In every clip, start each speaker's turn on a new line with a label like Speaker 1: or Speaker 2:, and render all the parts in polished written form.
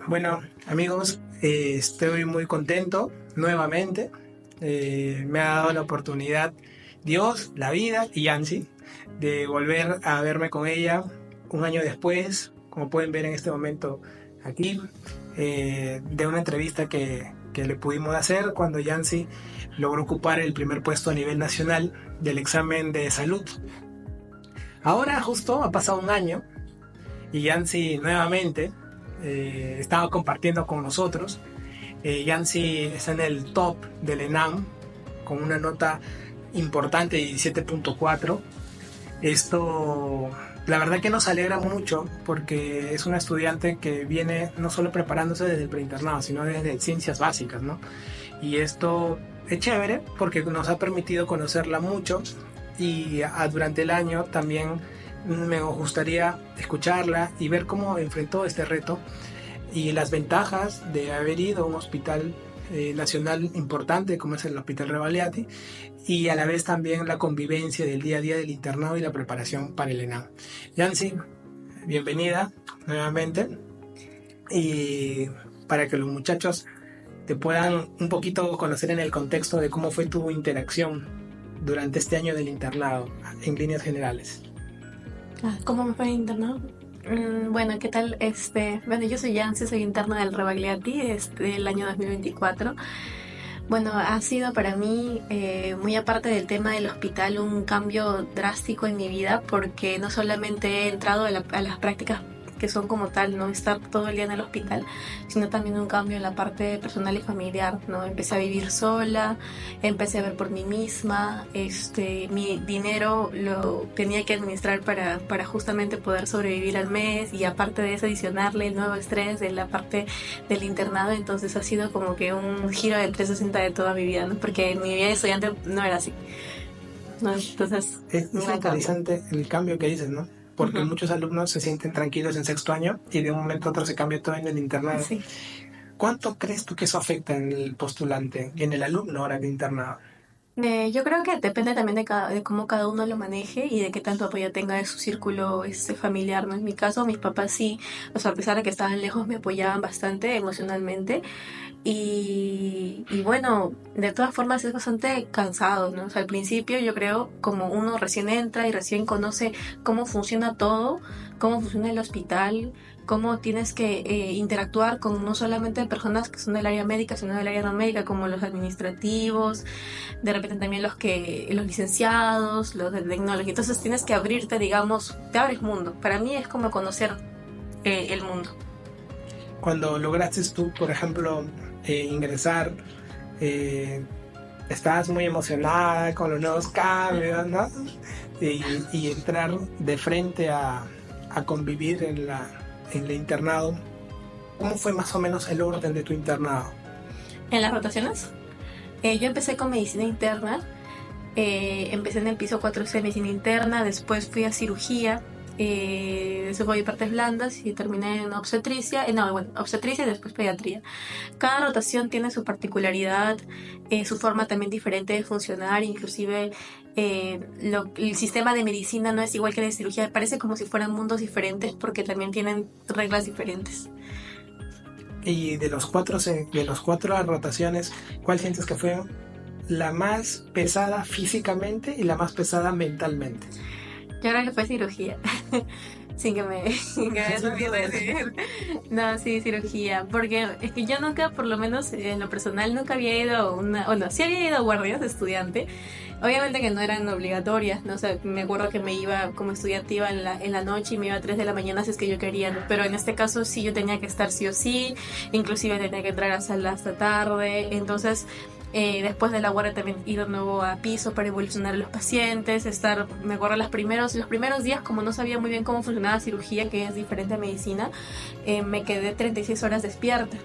Speaker 1: Bueno, amigos, estoy muy contento nuevamente. Me ha dado la oportunidad Dios, la vida y Yancy de volver a verme con ella un año después, como pueden ver en este momento aquí, de una entrevista que le pudimos hacer cuando Yancy logró ocupar el primer puesto a nivel nacional del examen de salud. Ahora justo ha pasado un año y Yancy nuevamente estaba compartiendo con nosotros. Yancy está en el top del ENAM con una nota importante de 17.4. Esto, la verdad que nos alegra mucho porque es una estudiante que viene no solo preparándose desde el preinternado, sino desde ciencias básicas, ¿no? Y esto es chévere porque nos ha permitido conocerla mucho y durante el año también me gustaría escucharla y ver cómo enfrentó este reto y las ventajas de haber ido a un hospital nacional importante como es el Hospital Rebagliati y a la vez también la convivencia del día a día del internado y la preparación para el ENAM. Yancy, bienvenida nuevamente y para que los muchachos te puedan un poquito conocer en el contexto de cómo fue tu interacción durante este año del internado en líneas generales.
Speaker 2: ¿Cómo me fue el internado? Bueno, ¿qué tal? Bueno, yo soy Yancy, soy interna del Rebagliati el año 2024. Bueno, ha sido para mí, muy aparte del tema del hospital, un cambio drástico en mi vida porque no solamente he entrado a las prácticas que son como tal, no estar todo el día en el hospital, sino también un cambio en la parte personal y familiar, ¿no? Empecé a vivir sola, empecé a ver por mí misma, mi dinero lo tenía que administrar para justamente poder sobrevivir al mes y aparte de eso adicionarle el nuevo estrés de la parte del internado, entonces ha sido como que un giro de 360 de toda mi vida, ¿no? Porque mi vida de estudiante no era así, ¿no? Entonces,
Speaker 1: Es
Speaker 2: un cambio.
Speaker 1: interesante el cambio que dices, ¿no? Porque
Speaker 2: Ujú.
Speaker 1: muchos alumnos se sienten tranquilos en sexto año y de un momento a otro se cambia todo en el internado.
Speaker 2: Sí.
Speaker 1: ¿Cuánto crees tú que eso afecta en el postulante y en el alumno ahora de internado?
Speaker 2: Yo creo que depende también de cómo cada uno lo maneje y de qué tanto apoyo tenga de su círculo familiar, ¿no? En mi caso, mis papás sí, o sea, a pesar de que estaban lejos, me apoyaban bastante emocionalmente y bueno, de todas formas es bastante cansado, ¿no? O sea, al principio yo creo como uno recién entra y recién conoce cómo funciona todo, cómo funciona el hospital, cómo tienes que interactuar con no solamente personas que son del área médica, sino del área no médica, como los administrativos, de repente también los licenciados, los de tecnología. Entonces tienes que abrirte, digamos, te abres mundo. Para mí es como conocer el mundo.
Speaker 1: Cuando lograste tú, por ejemplo, ingresar, eh, estabas muy emocionada con los nuevos cambios, ¿no? Y, y entrar de frente a convivir en el internado. ¿Cómo fue más o menos el orden de tu internado?
Speaker 2: En las rotaciones, yo empecé con medicina interna. Empecé en el piso 4C medicina interna, después fui a cirugía, después voy a partes blandas y terminé en obstetricia, no, bueno, obstetricia y después pediatría. Cada rotación tiene su particularidad, su forma también diferente de funcionar, inclusive el sistema de medicina no es igual que el de cirugía, parece como si fueran mundos diferentes porque también tienen reglas diferentes.
Speaker 1: Y de los cuatro rotaciones, ¿cuál sientes que fue la más pesada físicamente y la más pesada mentalmente?
Speaker 2: Yo creo que fue cirugía. Sin que sin que me supiera decir. No, sí, cirugía. Porque es que yo nunca, por lo menos en lo personal, nunca había ido a bueno, sí había ido a guardias de estudiante. Obviamente que no eran obligatorias, ¿no? O sea, me acuerdo que me iba como estudiante, iba en la noche y me iba a 3 de la mañana si es que yo quería, ¿no? Pero en este caso sí yo tenía que estar sí o sí, inclusive tenía que entrar a sala hasta tarde. Entonces después de la guardia también ir de nuevo a piso para evolucionar a los pacientes, estar, me acuerdo los primeros días como no sabía muy bien cómo funcionaba cirugía, que es diferente a medicina, me quedé 36 horas despierta.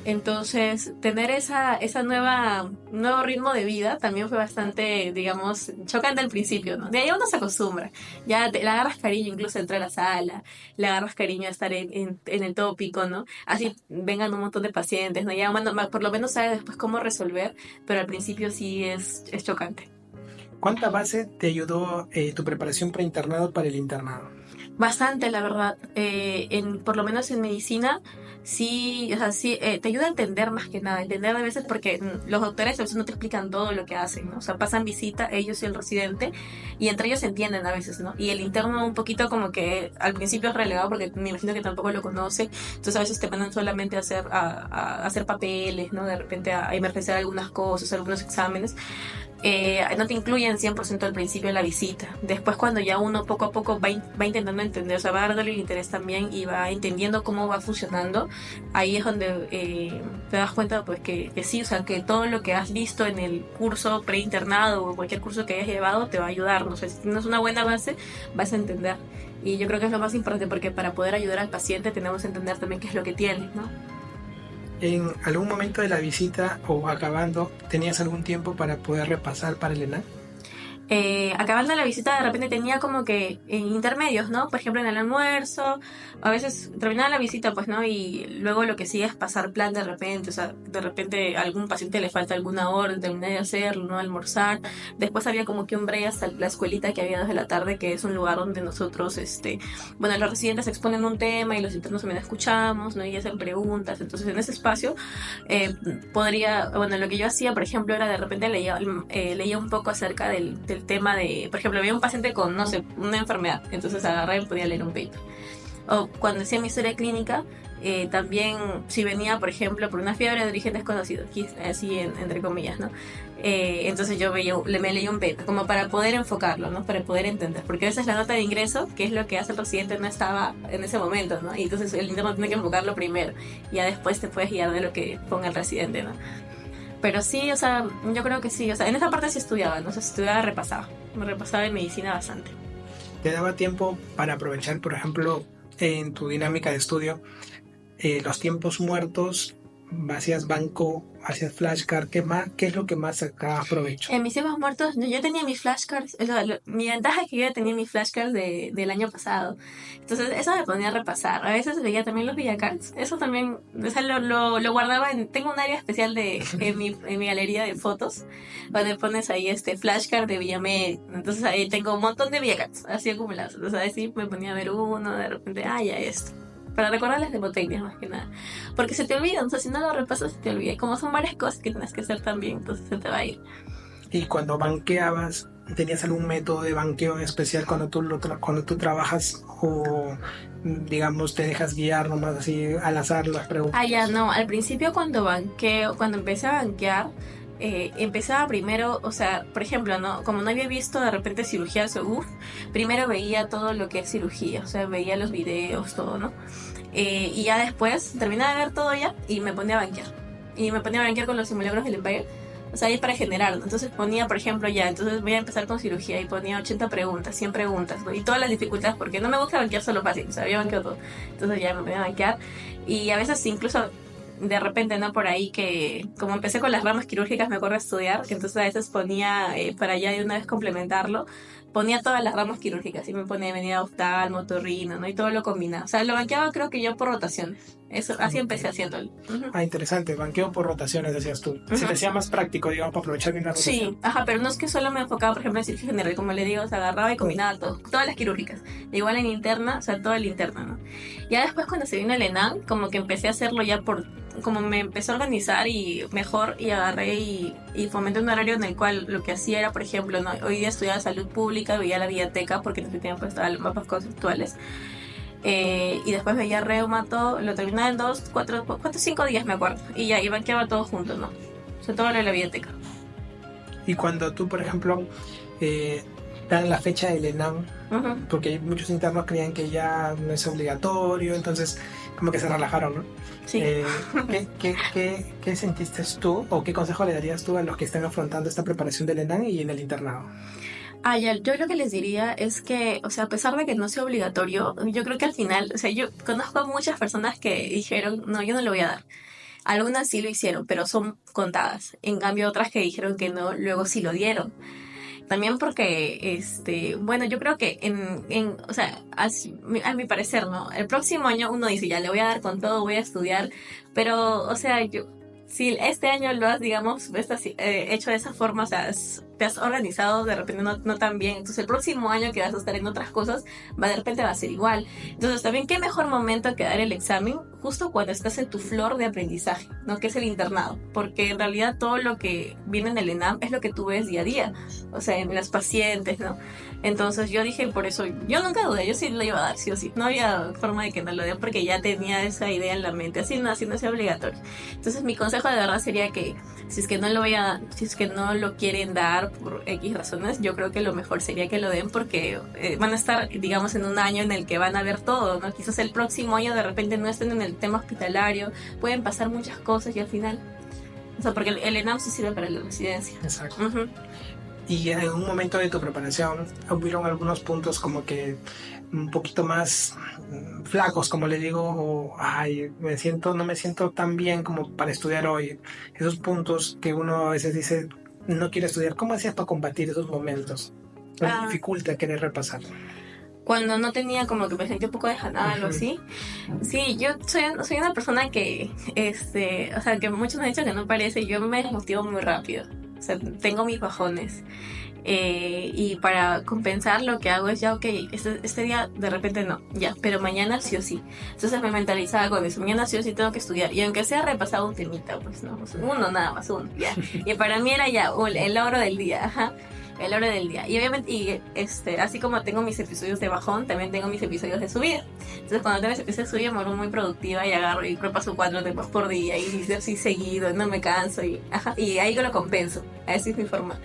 Speaker 2: Entonces, tener esa nuevo ritmo de vida también fue bastante, digamos, chocante al principio, ¿no? De ahí uno se acostumbra, ya le agarras cariño incluso entrar a la sala, le agarras cariño a estar en el tópico, ¿no? Así vengan un montón de pacientes, ¿no? Ya bueno, por lo menos sabes después cómo resolver, pero al principio sí es chocante.
Speaker 1: ¿Cuánta base te ayudó tu preparación preinternado para el internado?
Speaker 2: Bastante, la verdad. Por lo menos en medicina, sí, o sea, sí, te ayuda a entender más que nada, entender a veces porque los doctores a veces no te explican todo lo que hacen, ¿no? O sea, pasan visita ellos y el residente y entre ellos se entienden a veces, ¿no? Y el interno un poquito como que al principio es relegado porque me imagino que tampoco lo conoce, entonces a veces te mandan solamente a hacer papeles, ¿no? De repente a emergenciar algunas cosas, algunos exámenes, no te incluyen 100% al principio de la visita. Después cuando ya uno poco a poco va intentando entender, o sea, va dándole el interés también y va entendiendo cómo va funcionando, ahí es donde te das cuenta pues que sí, o sea, que todo lo que has visto en el curso preinternado o cualquier curso que hayas llevado te va a ayudar, ¿no? O sea, si tienes una buena base, vas a entender. Y yo creo que es lo más importante porque para poder ayudar al paciente tenemos que entender también qué es lo que tiene, ¿no?
Speaker 1: ¿En algún momento de la visita o acabando, tenías algún tiempo para poder repasar para el ENAM?
Speaker 2: Acabando la visita de repente tenía como que intermedios, ¿no? Por ejemplo en el almuerzo, a veces terminaba la visita pues, ¿no? Y luego lo que sigue es pasar plan de repente, o sea, de repente a algún paciente le falta alguna hora, terminé de hacerlo, ¿no? Almorzar. Después había como que un break hasta la escuelita que había desde la tarde, que es un lugar donde nosotros, bueno, los residentes exponen un tema y los internos también escuchamos, ¿no? Y hacen preguntas. Entonces en ese espacio bueno, lo que yo hacía, por ejemplo, era de repente leía un poco acerca del tema de, por ejemplo, había un paciente con, no sé, una enfermedad, entonces agarraba y podía leer un paper. O cuando hacía mi historia clínica, también si venía, por ejemplo, por una fiebre de origen desconocido, así entre comillas, ¿no? Entonces me leía un paper, como para poder enfocarlo, ¿no? Para poder entender, porque a veces la nota de ingreso, que es lo que hace el residente, no estaba en ese momento, ¿no? Y entonces el interno tiene que enfocarlo primero, y ya después te puedes guiar de lo que ponga el residente, ¿no? Pero sí, o sea, yo creo que sí, o sea, en esa parte sí estudiaba, ¿no? O sea, estudiaba, repasaba. Me repasaba en medicina bastante.
Speaker 1: ¿Te daba tiempo para aprovechar, por ejemplo, en tu dinámica de estudio, los tiempos muertos? ¿Hacías banco? ¿Hacías flashcard? ¿Qué es lo que más sacaba provecho?
Speaker 2: En mis tiempos muertos, yo tenía mis flashcards. O sea, mi ventaja es que yo ya tenía mis flashcards del año pasado. Entonces, eso me ponía a repasar. A veces veía también los villacards. Eso también, o sea, lo guardaba tengo un área especial en mi galería de fotos, donde pones ahí flashcard de Villamed. Entonces, ahí tengo un montón de villacards, así acumulados. Entonces, ahí sí me ponía a ver uno, de repente, ya esto. Para recordar las demotecnias más que nada. Porque se te olvidan, o sea, si no lo repasas se te olvida. Y como son varias cosas que tienes que hacer también, entonces se te va a ir.
Speaker 1: Y cuando banqueabas, ¿tenías algún método de banqueo en especial cuando tú trabajas o digamos te dejas guiar nomás así al azar las preguntas?
Speaker 2: Ya no, al principio cuando empecé a banquear, empezaba primero, o sea, por ejemplo, ¿no? Como no había visto de repente cirugía al seguro, primero veía todo lo que es cirugía, o sea, veía los videos, todo, ¿no? Y ya después terminaba de ver todo ya y me ponía a banquear. Y me ponía a banquear con los simulacros del Empire. O sea, ahí para generar, ¿no? Entonces ponía, por ejemplo, entonces voy a empezar con cirugía y ponía 80 preguntas, 100 preguntas, ¿no? Y todas las dificultades, porque no me gusta banquear solo fácil, o sea, había banqueado todo. Entonces ya me ponía a banquear. Y a veces incluso de repente, ¿no? Por ahí que, como empecé con las ramas quirúrgicas, me acuerdo de estudiar, que entonces a veces ponía, para ya de una vez complementarlo, ponía todas las ramas quirúrgicas y me ponía venida oftalmo, otorrino, ¿no? Y todo lo combinaba. O sea, lo banqueaba creo que yo por rotaciones. Eso, así empecé haciéndolo. Uh-huh.
Speaker 1: Interesante, banqueo por rotaciones, decías tú. Se te hacía más práctico, digamos, para aprovechar bien la rotación.
Speaker 2: Sí, pero no es que solo me enfocaba, por ejemplo, en cirugía general, como le digo, se agarraba y combinaba todo, todas las quirúrgicas. Igual en interna, o sea, toda la interna, ¿no? Ya después cuando se vino el ENAM, como que empecé a hacerlo ya como me empezó a organizar y mejor, y agarré y fomenté un horario en el cual lo que hacía era, por ejemplo, ¿no? Hoy día estudiaba salud pública, veía la biblioteca, porque en ese tiempo estaban los mapas conceptuales. Y después veía reumato, lo terminaba en 5 días me acuerdo, y ya, y banqueaba todo junto, ¿no? O sea, todo lo de la biblioteca.
Speaker 1: Y cuando tú, por ejemplo, dan la fecha del ENAM, uh-huh, porque muchos internos creían que ya no es obligatorio, entonces como que se relajaron, ¿no?
Speaker 2: Sí.
Speaker 1: ¿Qué sentiste tú o qué consejo le darías tú a los que están afrontando esta preparación del ENAM y en el internado?
Speaker 2: Yo lo que les diría es que, o sea, a pesar de que no sea obligatorio, yo creo que al final, o sea, yo conozco a muchas personas que dijeron, no, yo no lo voy a dar. Algunas sí lo hicieron, pero son contadas. En cambio, otras que dijeron que no, luego sí lo dieron. También porque, bueno, yo creo que o sea, a mi parecer, ¿no? El próximo año uno dice, ya le voy a dar con todo, voy a estudiar, pero, o sea, si este año lo has, digamos, hecho de esa forma, o sea, te has organizado de repente no tan bien, entonces el próximo año que vas a estar en otras cosas, de repente va a ser igual. Entonces también qué mejor momento que dar el examen justo cuando estás en tu flor de aprendizaje, ¿no? Que es el internado, porque en realidad todo lo que viene en el ENAM es lo que tú ves día a día, o sea, en las pacientes, ¿no? Entonces yo dije, por eso, yo nunca dudé, yo sí lo iba a dar, sí o sí, no había forma de que no lo dé porque ya tenía esa idea en la mente, así no es obligatorio. Entonces mi consejo de verdad sería que si es que no lo quieren dar por X razones, yo creo que lo mejor sería que lo den porque van a estar, digamos, en un año en el que van a ver todo, ¿no? Quizás el próximo año de repente no estén en el tema hospitalario, pueden pasar muchas cosas y al final, o sea, porque el ENAM sí sirve para la residencia.
Speaker 1: Exacto.
Speaker 2: Uh-huh.
Speaker 1: Y en un momento de tu preparación hubieron algunos puntos como que un poquito más flacos, como le digo, o ay, no me siento tan bien como para estudiar hoy. Esos puntos que uno a veces dice, no quiere estudiar. ¿Cómo hacías para combatir esos momentos? ¿Qué dificulta querer repasar?
Speaker 2: Cuando no tenía como que me sentía un poco dejanada, algo así. Sí, yo soy una persona que, o sea, que muchos me han dicho que no parece, yo me desmotivo muy rápido. O sea, tengo mis bajones. Y para compensar lo que hago es ya, ok, este día de repente no, ya, pero mañana sí o sí. Entonces me mentalizaba con eso, mañana sí o sí tengo que estudiar. Y aunque sea repasado un temita, pues no, uno nada más, uno, ya. Y para mí era ya el logro del día, ajá. El logro del día. Y obviamente, así como tengo mis episodios de bajón, también tengo mis episodios de subida. Entonces cuando tengo mis episodios de subida me vuelvo muy productiva y agarro y repaso 4 temas por día y así seguido, no me canso y ahí lo compenso. Así es mi forma.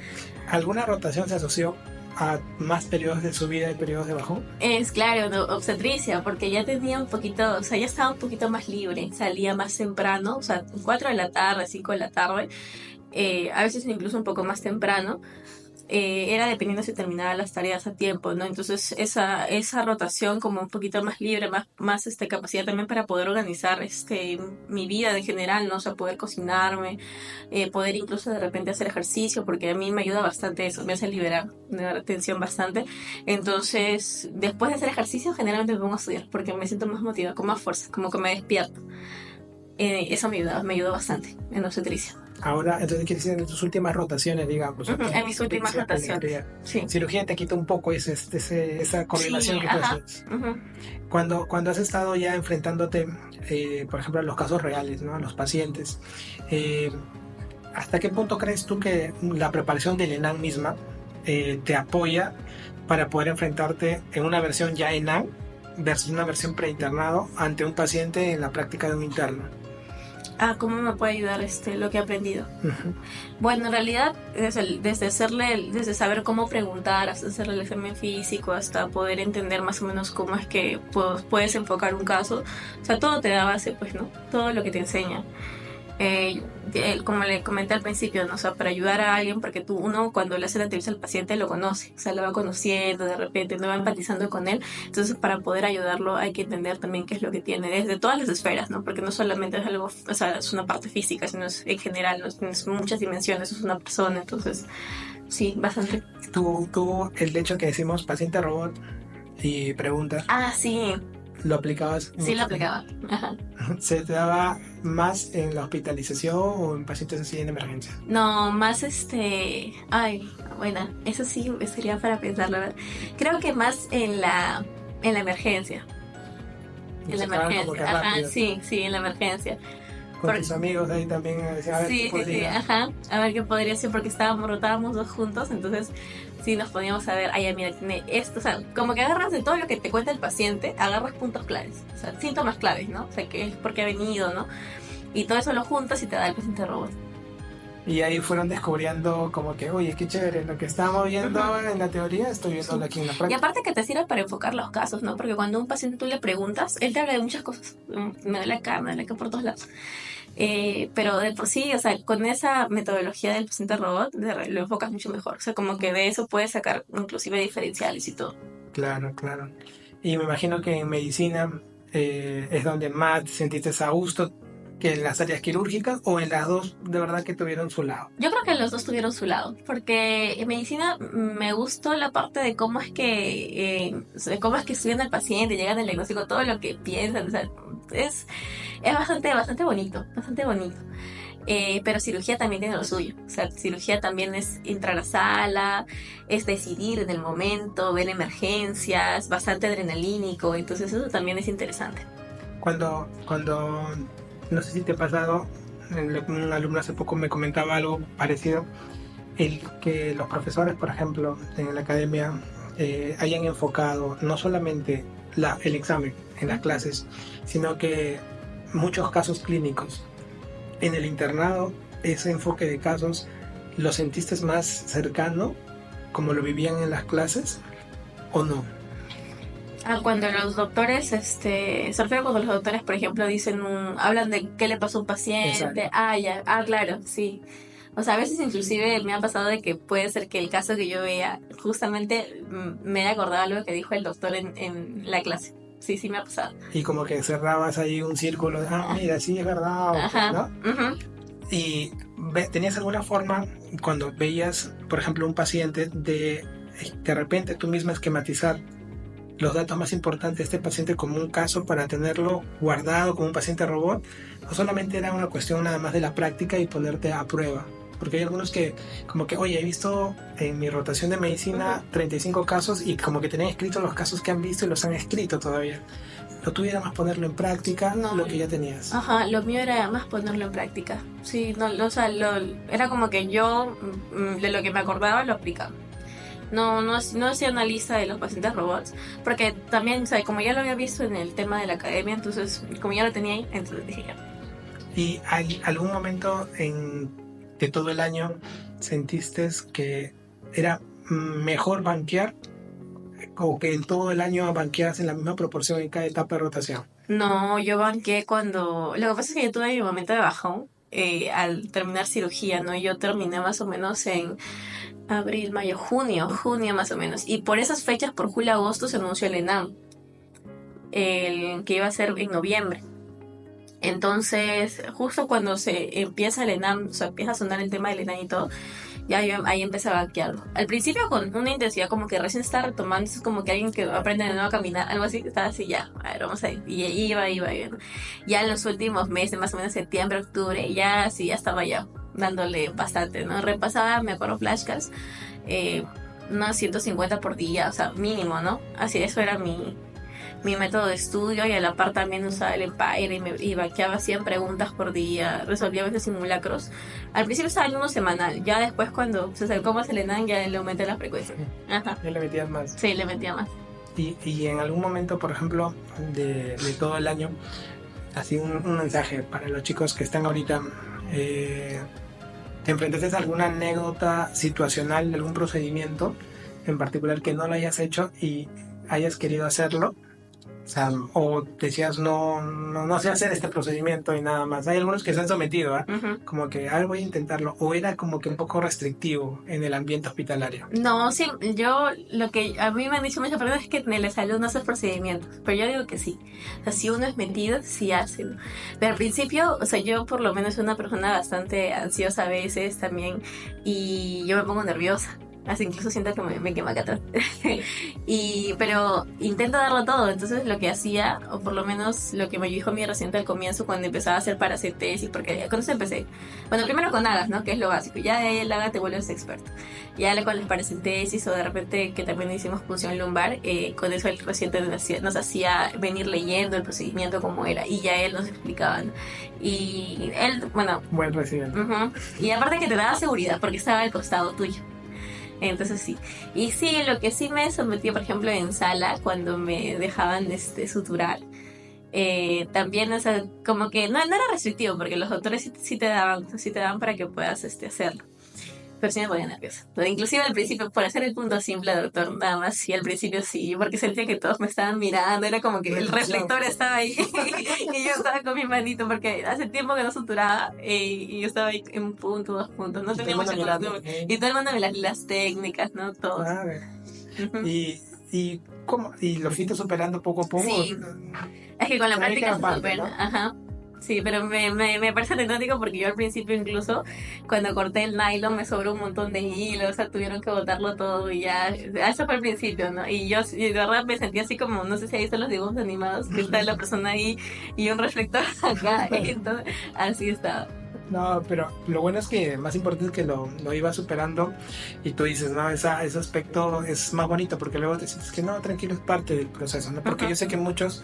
Speaker 1: ¿Alguna rotación se asoció a más periodos de subida y periodos de bajón?
Speaker 2: Es claro, no, obstetricia, porque ya tenía un poquito, o sea, ya estaba un poquito más libre, salía más temprano, o sea, 4 de la tarde, 5 de la tarde, a veces incluso un poco más temprano. Era dependiendo si terminaba las tareas a tiempo, ¿no? Entonces esa rotación como un poquito más libre, más capacidad también para poder organizar mi vida en general, ¿no? O sea, poder cocinarme, poder incluso de repente hacer ejercicio, porque a mí me ayuda bastante eso, me hace liberar tensión bastante. Entonces, después de hacer ejercicio, generalmente me pongo a estudiar, porque me siento más motivada, con más fuerza, como que me despierto. Eso me ayudó bastante en obstetricia.
Speaker 1: Ahora, entonces, ¿qué decir en tus últimas rotaciones, digamos?
Speaker 2: En mis últimas rotaciones. Sí.
Speaker 1: Cirugía te quita un poco esa coordinación que tú haces. Cuando has estado ya enfrentándote, por ejemplo, a los casos reales, ¿no? A los pacientes, ¿hasta qué punto crees tú que la preparación del ENAM misma te apoya para poder enfrentarte en una versión ya ENAM versus una versión preinternado ante un paciente en la práctica de un interno?
Speaker 2: ¿Cómo me puede ayudar lo que he aprendido? Bueno, en realidad, desde saber cómo preguntar, hasta hacerle el examen físico, hasta poder entender más o menos cómo es que puedes enfocar un caso, o sea, todo te da base, pues, ¿no? Todo lo que te enseña. Como le comenté al principio, ¿no? O sea, para ayudar a alguien, porque uno cuando le hace la entrevista al paciente lo conoce, o sea, lo va conociendo de repente, no va empatizando con él, entonces para poder ayudarlo hay que entender también qué es lo que tiene desde todas las esferas, ¿no? Porque no solamente es algo, o sea, es una parte física, sino es en general, ¿no? Es muchas dimensiones, es una persona, entonces sí, bastante.
Speaker 1: Tú el hecho que decimos paciente robot y pregunta.
Speaker 2: Sí.
Speaker 1: ¿Lo aplicabas?
Speaker 2: Sí, lo aplicaba. Ajá.
Speaker 1: ¿Se te daba más en la hospitalización o en pacientes así en emergencia?
Speaker 2: No, más Ay, bueno, eso sí sería para pensarlo. Creo que más en la emergencia. En la emergencia. Ajá, sí, en la emergencia.
Speaker 1: Con tus amigos ahí también decían, a ver qué podría.
Speaker 2: Ajá, a ver qué podría ser, porque rotábamos dos juntos, entonces sí nos poníamos a ver, ay, mira, tiene esto, o sea, como que agarras de todo lo que te cuenta el paciente, agarras puntos claves, o sea, síntomas claves, ¿no? O sea, que es porque ha venido, ¿no? Y todo eso lo juntas y te da el paciente robot.
Speaker 1: Y ahí fueron descubriendo como que, oye, qué chévere, lo que estábamos viendo en la teoría, estoy viendo aquí en la práctica.
Speaker 2: Y aparte que te sirve para enfocar los casos, ¿no? Porque cuando a un paciente tú le preguntas, él te habla de muchas cosas. Me duele acá, me duele acá por todos lados. Pero de por sí, o sea, con esa metodología del paciente robot, lo enfocas mucho mejor. O sea, como que de eso puedes sacar inclusive diferenciales y todo.
Speaker 1: Claro. Y me imagino que en medicina es donde más te sentiste a gusto, que en las áreas quirúrgicas, o en las dos de verdad que tuvieron su lado.
Speaker 2: Yo creo que los dos tuvieron su lado, porque en medicina me gustó la parte de cómo es que estudian al paciente, llegan al diagnóstico, todo lo que piensan, o sea, es bastante bonito, bastante bonito. Pero cirugía también tiene lo suyo. O sea, cirugía también es entrar a la sala, es decidir en el momento, ver emergencias, bastante adrenalínico, entonces eso también es interesante.
Speaker 1: Cuando, no sé si te ha pasado, un alumno hace poco me comentaba algo parecido, el que los profesores, por ejemplo, en la academia, hayan enfocado no solamente el examen en las clases, sino que muchos casos clínicos. En el internado, ese enfoque de casos, ¿lo sentiste más cercano, como lo vivían en las clases, o no?
Speaker 2: Cuando los doctores, se refiere cuando los doctores, por ejemplo, hablan de qué le pasó a un paciente.
Speaker 1: Exacto.
Speaker 2: Ya, claro, sí. O sea, a veces inclusive me ha pasado de que puede ser que el caso que yo vea, justamente me haya acordado algo que dijo el doctor en la clase. Sí, sí me ha pasado.
Speaker 1: Y como que cerrabas ahí un círculo, mira, sí es verdad,
Speaker 2: Ajá.
Speaker 1: ¿no?
Speaker 2: Ujú.
Speaker 1: Y ¿tenías alguna forma, cuando veías, por ejemplo, un paciente, de repente tú misma esquematizar los datos más importantes de este paciente como un caso para tenerlo guardado como un paciente robot? ¿O solamente era una cuestión nada más de la práctica y ponerte a prueba? Porque hay algunos que, como que, oye, he visto en mi rotación de medicina 35 casos, y como que tenían escritos los casos que han visto y los han escrito todavía. ¿Lo tuviera más ponerlo en práctica,
Speaker 2: No.
Speaker 1: lo que ya tenías?
Speaker 2: Ajá, lo mío era más ponerlo en práctica. Sí, no, o sea, era como que yo de lo que me acordaba lo aplicaba. No hacía una lista de los pacientes robots, porque también, o sea, como ya lo había visto en el tema de la academia, entonces, como ya lo tenía ahí, entonces dije ya.
Speaker 1: ¿Y hay algún momento de todo el año sentiste que era mejor banquear, o que en todo el año banqueas en la misma proporción en cada etapa de rotación?
Speaker 2: No, yo banqué cuando... Lo que pasa es que yo tuve mi momento de bajón al terminar cirugía, ¿no? Yo terminé más o menos en abril, mayo, junio más o menos. Y por esas fechas, por julio, agosto, se anunció el ENAM, el que iba a ser en noviembre. Entonces, justo cuando se empieza el ENAM, o sea, empieza a sonar el tema del ENAM y todo, ya yo ahí empecé a banquearlo. Al principio con una intensidad como que recién estaba retomando, es como que alguien que aprende de nuevo a caminar, algo así, estaba así ya, a ver, vamos a ir. Y iba. Ya en los últimos meses, más o menos septiembre, octubre, ya sí, ya estaba ya dándole bastante, ¿no? Repasaba, me acuerdo, flashcards, unos 150 por día, o sea, mínimo, ¿no? Así, eso era mi método de estudio, y a la par también usaba el Empire y banqueaba 100 preguntas por día, resolvía a veces simulacros. Al principio estaba en uno semanal, ya después cuando se acercó más el ENAM ya le aumenté la frecuencia. Ajá.
Speaker 1: Ya le metías más.
Speaker 2: Sí, le metía más.
Speaker 1: Y en algún momento, por ejemplo, de todo el año, así un mensaje para los chicos que están ahorita, ¿te enfrentaste a alguna anécdota situacional de algún procedimiento en particular que no lo hayas hecho y hayas querido hacerlo? O sea, o decías, no sé hacer este procedimiento y nada más. Hay algunos que se han sometido, ¿eh?
Speaker 2: Ujú.
Speaker 1: Como que, a ver, voy a intentarlo. O era como que un poco restrictivo en el ambiente hospitalario.
Speaker 2: No, sí, yo lo que a mí me han dicho muchas personas es que en la salud no hace procedimientos, pero yo digo que sí. O sea, si uno es metido, sí hace, ¿no? Pero al principio, o sea, yo por lo menos soy una persona bastante ansiosa a veces también, y yo me pongo nerviosa. Así incluso siento que me quema acá atrás. Pero intento darlo todo. Entonces lo que hacía, o por lo menos lo que me dijo mi residente al comienzo cuando empezaba a hacer paracentesis, porque con eso empecé. Bueno, primero con AGAS, ¿no? Que es lo básico. Ya de ahí el AGAS te vuelves experto. Ya con las paracentesis, o de repente que también hicimos punción lumbar, con eso el residente nos hacía venir leyendo el procedimiento como era, y ya él nos explicaba, ¿no? Y él, bueno...
Speaker 1: Buen residente.
Speaker 2: Y aparte que te daba seguridad porque estaba al costado tuyo. Entonces sí. Y sí, lo que sí me sometí, por ejemplo, en sala, cuando me dejaban suturar, también, o sea, como que no era restrictivo, porque los doctores sí te daban para que puedas hacerlo. Pero sí me ponía nerviosa. Inclusive al principio, por hacer el punto simple, doctor, nada más, sí, al principio sí, porque sentía que todos me estaban mirando, era como que el reflector estaba ahí, y yo estaba con mi manito, porque hace tiempo que no suturaba, y yo estaba ahí en un punto, 2 puntos, no tenía mucha costumbre. Y todo el mundo me las técnicas, ¿no? Todos. Uh-huh.
Speaker 1: ¿Y lo fuiste superando poco a poco?
Speaker 2: Sí, es que con la práctica se supera, ¿no? Ajá. Sí, pero me parece anecdótico porque yo al principio, incluso cuando corté el nylon, me sobró un montón de hilo, o sea, tuvieron que botarlo todo y ya, eso fue al principio, ¿no? Y yo de verdad me sentía así como, no sé si ahí están los dibujos animados, que está la persona ahí y un reflector acá, entonces así estaba.
Speaker 1: No, pero lo bueno es que más importante es que lo iba superando y tú dices, no, ese aspecto es más bonito porque luego te sientes que no, tranquilo, es parte del proceso, ¿no? Porque yo sé que muchos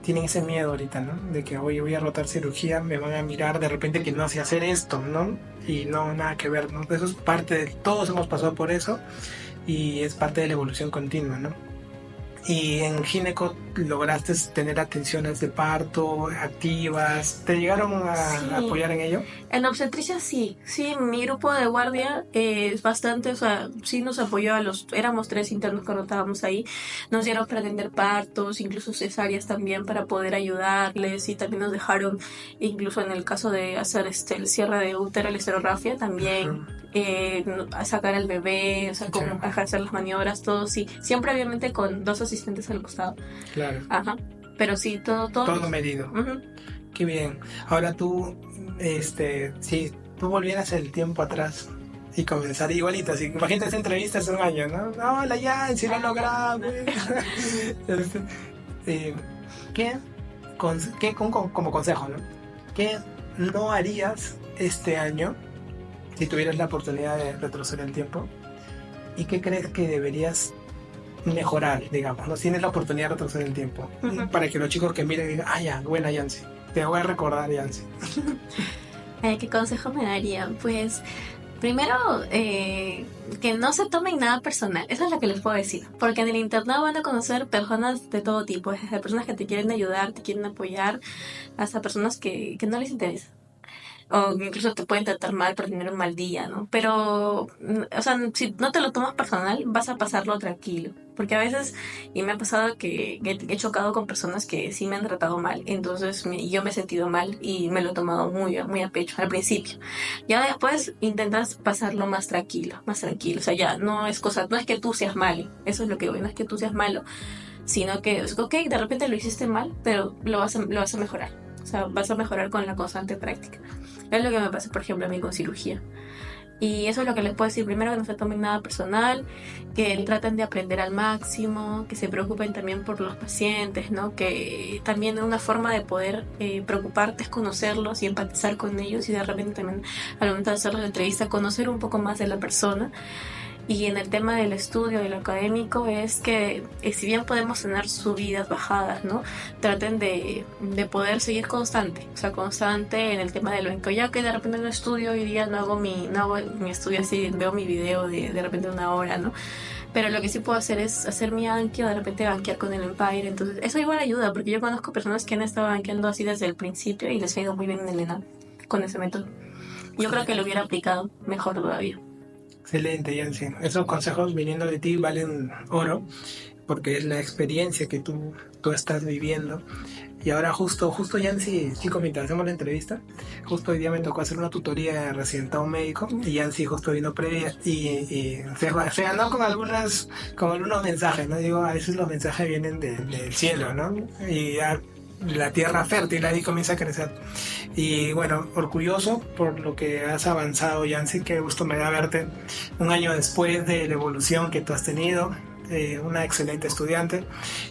Speaker 1: tienen ese miedo ahorita, ¿no? De que hoy voy a rotar cirugía, me van a mirar de repente que no sé hacer esto, ¿no? Y no, nada que ver, ¿no? Eso es parte de, todos hemos pasado por eso y es parte de la evolución continua, ¿no? Y en gineco lograste tener atenciones de parto activas, ¿te llegaron a
Speaker 2: Sí,
Speaker 1: apoyar en ello?
Speaker 2: en obstetricia sí, sí, mi grupo de guardia es bastante, o sea, sí nos apoyó éramos 3 internos que rotábamos ahí, nos dieron para atender partos, incluso cesáreas también para poder ayudarles y también nos dejaron, incluso en el caso de hacer el cierre de útero, la esterografía,
Speaker 1: Ujú.
Speaker 2: también a sacar al bebé, o sea,
Speaker 1: Sí,
Speaker 2: como a hacer las maniobras, todo, sí, siempre obviamente con 2 asistentes al costado,
Speaker 1: claro,
Speaker 2: ajá, pero sí, todo,
Speaker 1: todo medido.
Speaker 2: ujú.
Speaker 1: Qué bien. Ahora tú, si tú volvieras el tiempo atrás y comenzar igualito, así, imagínate esa entrevista hace un año, ¿no? No, hola, ya, si lo logramos. Este, eh, ¿qué, como consejo, ¿no? ¿Qué no harías este año si tuvieras la oportunidad de retroceder el tiempo? ¿Y qué crees que deberías mejorar, digamos? No tienes la oportunidad de retroceder el tiempo.
Speaker 2: Ujú.
Speaker 1: Para que los chicos que miren digan, ah, ya, buena Yancy. Te voy a recordar, Yancy.
Speaker 2: ¿Qué consejo me darían? Pues primero, que no se tomen nada personal, eso es lo que les puedo decir, porque en el internado van a conocer personas de todo tipo, desde personas que te quieren ayudar, te quieren apoyar, hasta personas que no les interesa. O incluso te pueden tratar mal por tener un mal día, ¿no? Pero, o sea, si no te lo tomas personal, vas a pasarlo tranquilo. Porque a veces, y me ha pasado que he chocado con personas que sí me han tratado mal, entonces yo me he sentido mal y me lo he tomado muy a pecho al principio. Ya después intentas pasarlo más tranquilo, más tranquilo. O sea, ya no es cosa, no es que tú seas malo, eso es lo que voy, no es que tú seas malo, sino que, ok, de repente lo hiciste mal, pero lo vas a mejorar. O sea, vas a mejorar con la constante práctica. Es lo que me pasa, por ejemplo, a mí con cirugía. Y eso es lo que les puedo decir. Primero, que no se tomen nada personal, que traten de aprender al máximo, que se preocupen también por los pacientes, ¿no? Que también una forma de poder preocuparte es conocerlos y empatizar con ellos y de repente también al momento de hacer la entrevista conocer un poco más de la persona. Y en el tema del estudio, del académico, es que si bien podemos tener subidas, bajadas, ¿no? Traten de poder seguir constante, o sea, constante en el tema de lo que ya que de repente no estudio hoy día, no hago mi estudio así, veo mi video de repente 1 hora, ¿no? Pero lo que sí puedo hacer es hacer mi Anki o de repente banquear con el Empire, entonces eso igual ayuda, porque yo conozco personas que han estado banqueando así desde el principio y les ha ido muy bien en el ENAD con ese método. Yo creo que lo hubiera aplicado mejor todavía.
Speaker 1: Excelente, Yancy. Esos consejos viniendo de ti valen oro porque es la experiencia que tú estás viviendo. Y ahora justo Yancy, chico, mientras hacemos la entrevista, justo hoy día me tocó hacer una tutoría de residentado médico y Yancy justo vino previa y se ganó con algunos mensajes, ¿no? Digo, a veces los mensajes vienen del cielo, ¿no? Y ya la tierra fértil ahí comienza a crecer. Y bueno, orgulloso por lo que has avanzado, Yancy, qué gusto me da verte un año después de la evolución que tú has tenido, una excelente estudiante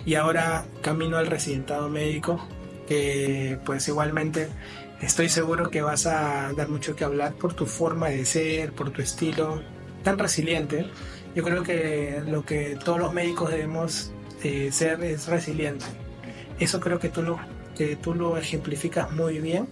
Speaker 1: y ahora camino al residentado médico, que pues igualmente estoy seguro que vas a dar mucho que hablar por tu forma de ser, por tu estilo tan resiliente. Yo creo que lo que todos los médicos debemos ser es resiliente. Eso creo que tú lo ejemplificas muy bien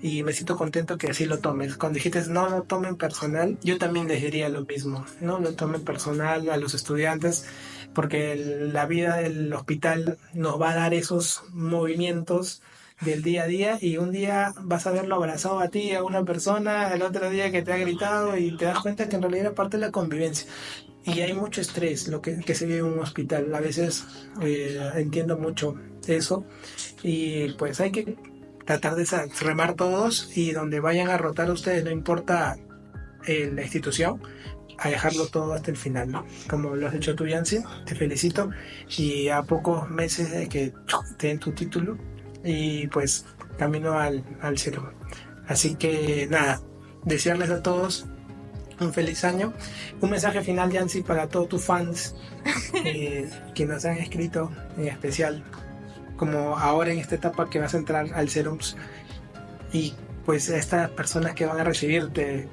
Speaker 1: y me siento contento que así lo tomes. Cuando dijiste no lo tomen personal, yo también les diría lo mismo, no lo tomen personal a los estudiantes, porque la vida del hospital nos va a dar esos movimientos del día a día y un día vas a verlo abrazado a ti, a una persona, el otro día que te ha gritado y te das cuenta que en realidad era parte de la convivencia. Y hay mucho estrés lo que se vive en un hospital. A veces entiendo mucho eso y pues hay que tratar de remar todos y donde vayan a rotar ustedes, no importa la institución, a dejarlo todo hasta el final, ¿no? Como lo has hecho tú, Yancy, te felicito y a pocos meses de que te den tu título y pues camino al cielo. Así que nada, desearles a todos un feliz año. Un mensaje final, Yancy, para todos tus fans que nos han escrito, en especial como ahora en esta etapa que vas a entrar al Serums y pues a estas personas que van a recibirte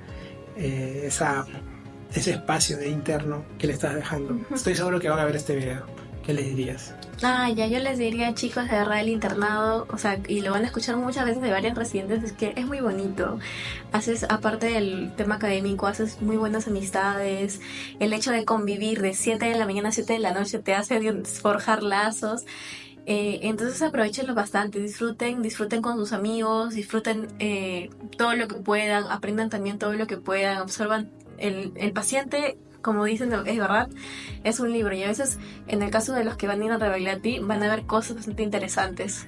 Speaker 1: ese espacio de interno que le estás dejando. Estoy seguro que van a ver este video. ¿Qué les dirías?
Speaker 2: Ah, ya yo les diría, chicos, de verdad el internado, o sea, y lo van a escuchar muchas veces de varios residentes, es que es muy bonito. Haces, aparte del tema académico, haces muy buenas amistades. El hecho de convivir de 7 de la mañana a 7 de la noche te hace forjar lazos. Entonces aprovechenlo bastante, disfruten con sus amigos, disfruten todo lo que puedan, aprendan también todo lo que puedan, observan el paciente, como dicen, es verdad, es un libro y a veces en el caso de los que van a ir a Rebagliati van a ver cosas bastante interesantes,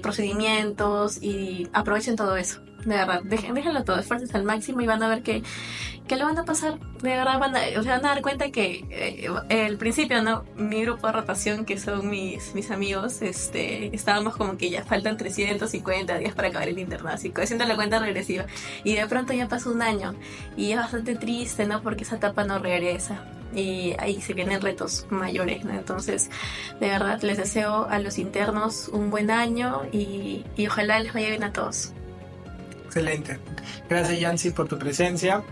Speaker 2: procedimientos y aprovechen todo eso. De verdad, déjenlo todo, esfuercen al máximo y van a ver que lo van a pasar. De verdad, o sea, van a dar cuenta que el principio, ¿no? Mi grupo de rotación, que son mis amigos, estábamos como que ya faltan 350 días para acabar el internado, así que haciendo la cuenta regresiva. Y de pronto ya pasó un año y es bastante triste, ¿no? Porque esa etapa no regresa. Y ahí se vienen retos mayores, ¿no? Entonces, de verdad, les deseo a los internos un buen año y ojalá les vaya bien a todos.
Speaker 1: Excelente. Gracias, Yancy, por tu presencia.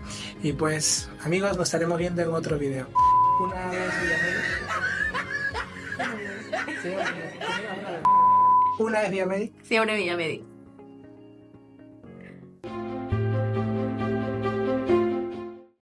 Speaker 1: Y pues, amigos, nos estaremos viendo en otro video. Una vez Villamedi. Una vez Villamedi.
Speaker 2: Siempre Villamedi.